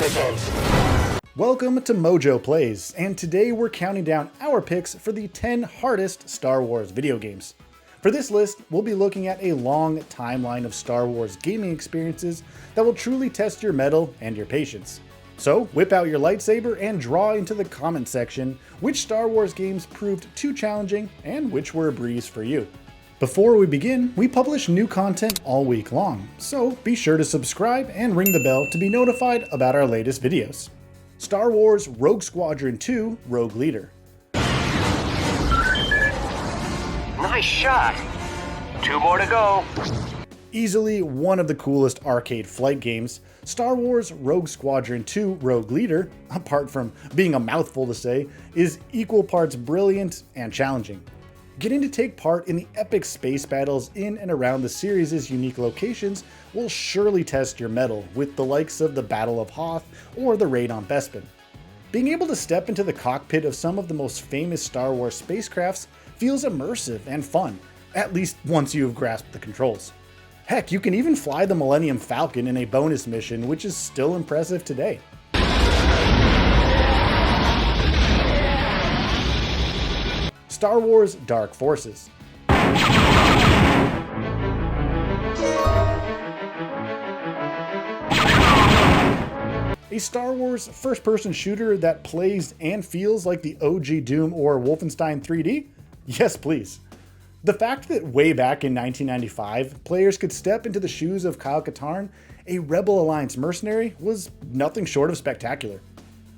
begins. Welcome to MojoPlays, and today we're counting down our picks for the 10 hardest Star Wars video games. For this list, we'll be looking at a long timeline of Star Wars gaming experiences that will truly test your mettle and your patience. So whip out your lightsaber and draw into the comment section which Star Wars games proved too challenging and which were a breeze for you. Before we begin, we publish new content all week long, so be sure to subscribe and ring the bell to be notified about our latest videos. Star Wars Rogue Squadron 2 Rogue Leader. Nice shot. 2 more to go. Easily one of the coolest arcade flight games, Star Wars Rogue Squadron 2 Rogue Leader, apart from being a mouthful to say, is equal parts brilliant and challenging. Getting to take part in the epic space battles in and around the series' unique locations will surely test your mettle with the likes of the Battle of Hoth or the raid on Bespin. Being able to step into the cockpit of some of the most famous Star Wars spacecrafts feels immersive and fun, at least once you have grasped the controls. Heck, you can even fly the Millennium Falcon in a bonus mission, which is still impressive today. Star Wars Dark Forces. A Star Wars first-person shooter that plays and feels like the OG Doom or Wolfenstein 3D? Yes, please. The fact that way back in 1995, players could step into the shoes of Kyle Katarn, a Rebel Alliance mercenary, was nothing short of spectacular.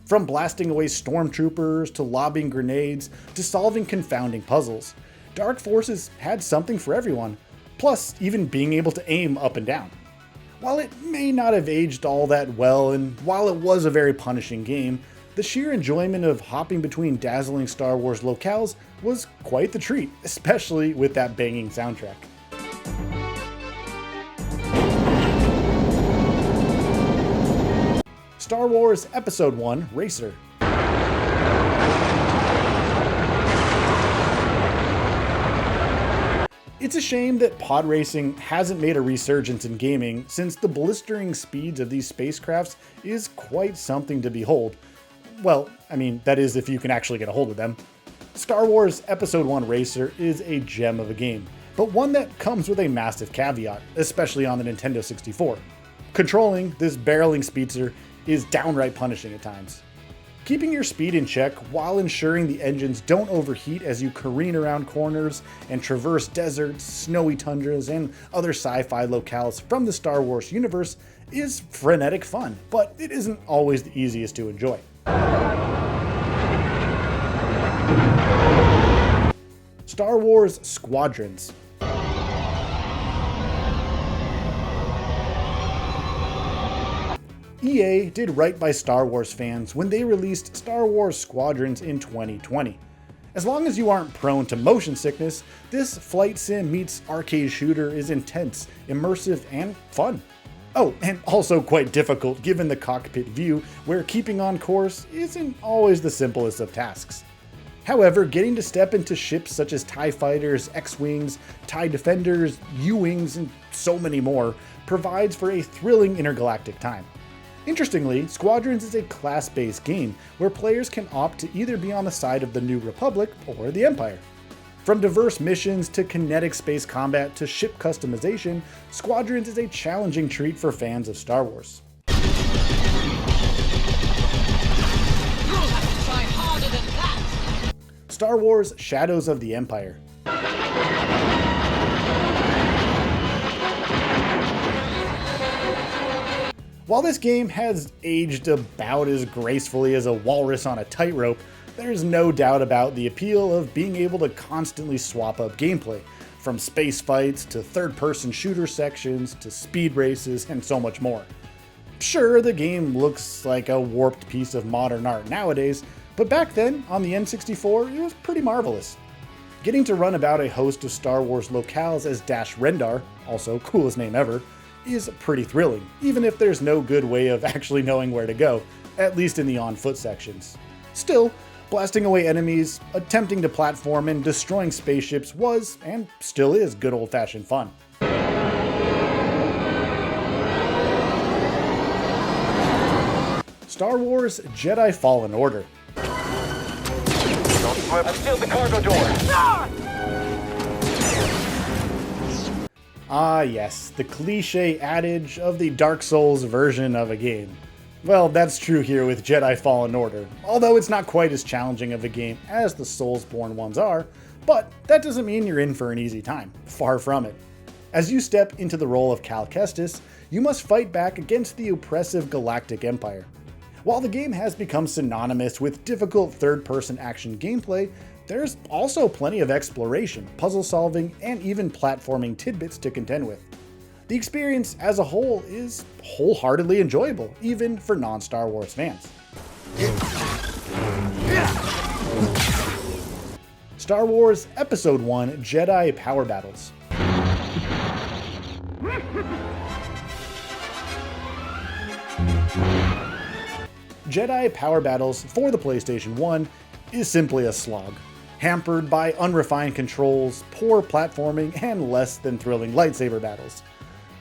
From blasting away stormtroopers, to lobbing grenades, to solving confounding puzzles, Dark Forces had something for everyone, plus even being able to aim up and down. While it may not have aged all that well, and while it was a very punishing game, the sheer enjoyment of hopping between dazzling Star Wars locales was quite the treat, especially with that banging soundtrack. Star Wars Episode 1 Racer. It's a shame that pod racing hasn't made a resurgence in gaming, since the blistering speeds of these spacecrafts is quite something to behold. Well, I mean, that is if you can actually get a hold of them. Star Wars Episode 1 Racer is a gem of a game, but one that comes with a massive caveat, especially on the Nintendo 64. Controlling this barreling speedster is downright punishing at times. Keeping your speed in check while ensuring the engines don't overheat as you careen around corners and traverse deserts, snowy tundras, and other sci-fi locales from the Star Wars universe is frenetic fun, but it isn't always the easiest to enjoy. Star Wars Squadrons. EA did right by Star Wars fans when they released Star Wars Squadrons in 2020. As long as you aren't prone to motion sickness, this flight sim meets arcade shooter is intense, immersive, and fun. Oh, and also quite difficult given the cockpit view, where keeping on course isn't always the simplest of tasks. However, getting to step into ships such as TIE Fighters, X-Wings, TIE Defenders, U-Wings, and so many more provides for a thrilling intergalactic time. Interestingly, Squadrons is a class-based game where players can opt to either be on the side of the New Republic or the Empire. From diverse missions to kinetic space combat to ship customization, Squadrons is a challenging treat for fans of Star Wars. You'll have to try harder than that! Star Wars Shadows of the Empire. While this game has aged about as gracefully as a walrus on a tightrope, there's no doubt about the appeal of being able to constantly swap up gameplay, from space fights to third-person shooter sections to speed races and so much more. Sure, the game looks like a warped piece of modern art nowadays, but back then, on the N64, it was pretty marvelous. Getting to run about a host of Star Wars locales as Dash Rendar, also coolest name ever, is pretty thrilling, even if there's no good way of actually knowing where to go, at least in the on-foot sections. Still, blasting away enemies, attempting to platform, and destroying spaceships was, and still is, good old-fashioned fun. Star Wars Jedi Fallen Order. I've sealed the cargo door. Ah yes, the cliche adage of the Dark Souls version of a game. Well, that's true here with Jedi Fallen Order, although it's not quite as challenging of a game as the Soulsborne ones are, but that doesn't mean you're in for an easy time. Far from it. As you step into the role of Cal Kestis, you must fight back against the oppressive Galactic Empire. While the game has become synonymous with difficult third-person action gameplay, there's also plenty of exploration, puzzle solving, and even platforming tidbits to contend with. The experience as a whole is wholeheartedly enjoyable, even for non-Star Wars fans. Star Wars Episode 1 Jedi Power Battles. Jedi Power Battles for the PlayStation 1 is simply a slog, hampered by unrefined controls, poor platforming, and less than thrilling lightsaber battles.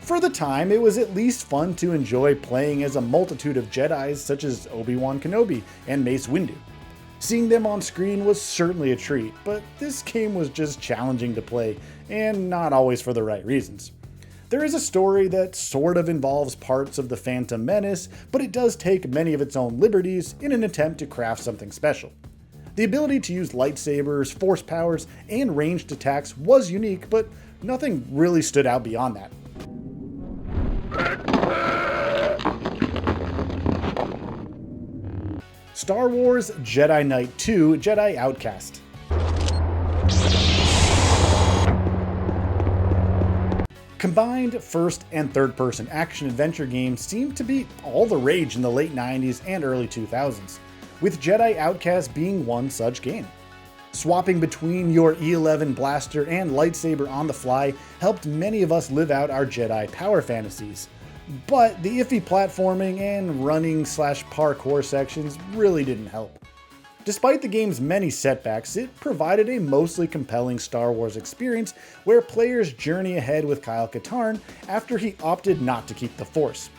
For the time, it was at least fun to enjoy playing as a multitude of Jedis such as Obi-Wan Kenobi and Mace Windu. Seeing them on screen was certainly a treat, but this game was just challenging to play, and not always for the right reasons. There is a story that sort of involves parts of the Phantom Menace, but it does take many of its own liberties in an attempt to craft something special. The ability to use lightsabers, force powers, and ranged attacks was unique, but nothing really stood out beyond that. Star Wars Jedi Knight II Jedi Outcast. Combined first and third-person action-adventure games seemed to be all the rage in the late 90s and early 2000s, with Jedi Outcast being one such game. Swapping between your E11 blaster and lightsaber on the fly helped many of us live out our Jedi power fantasies, but the iffy platforming and running/parkour sections really didn't help. Despite the game's many setbacks, it provided a mostly compelling Star Wars experience where players journey ahead with Kyle Katarn after he opted not to keep the Force.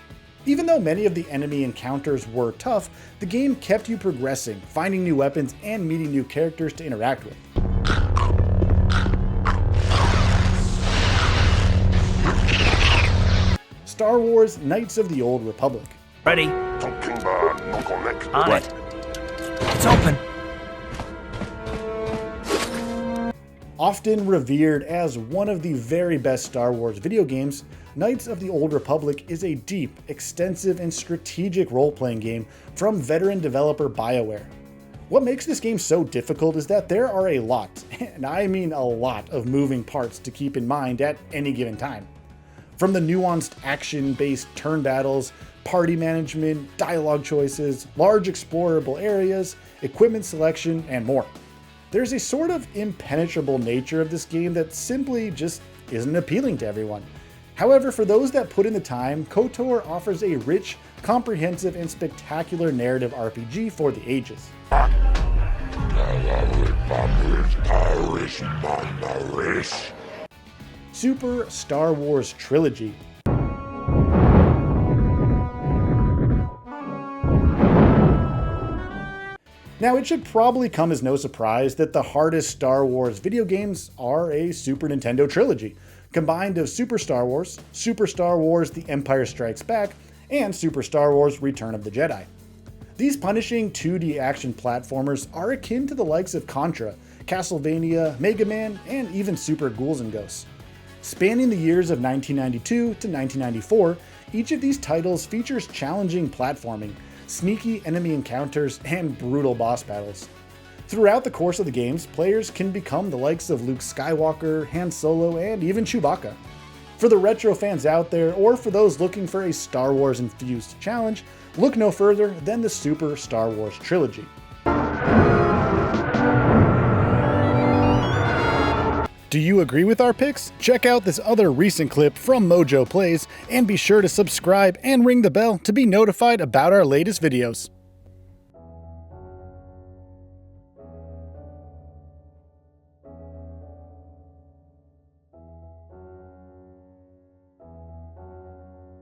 Even though many of the enemy encounters were tough, the game kept you progressing, finding new weapons, and meeting new characters to interact with. Star Wars Knights of the Old Republic. Ready? On it. It's open. Often revered as one of the very best Star Wars video games, Knights of the Old Republic is a deep, extensive, and strategic role-playing game from veteran developer BioWare. What makes this game so difficult is that there are a lot, and I mean a lot, of moving parts to keep in mind at any given time. From the nuanced action-based turn battles, party management, dialogue choices, large explorable areas, equipment selection, and more. There's a sort of impenetrable nature of this game that simply just isn't appealing to everyone. However, for those that put in the time, KOTOR offers a rich, comprehensive, and spectacular narrative RPG for the ages. Super Star Wars Trilogy. Now, it should probably come as no surprise that the hardest Star Wars video games are a Super Nintendo trilogy, combined of Super Star Wars, Super Star Wars The Empire Strikes Back, and Super Star Wars Return of the Jedi. These punishing 2D action platformers are akin to the likes of Contra, Castlevania, Mega Man, and even Super Ghouls and Ghosts. Spanning the years of 1992 to 1994, each of these titles features challenging platforming, sneaky enemy encounters, and brutal boss battles. Throughout the course of the games, players can become the likes of Luke Skywalker, Han Solo, and even Chewbacca. For the retro fans out there, or for those looking for a Star Wars-infused challenge, look no further than the Super Star Wars Trilogy. Do you agree with our picks? Check out this other recent clip from MojoPlays, and be sure to subscribe and ring the bell to be notified about our latest videos.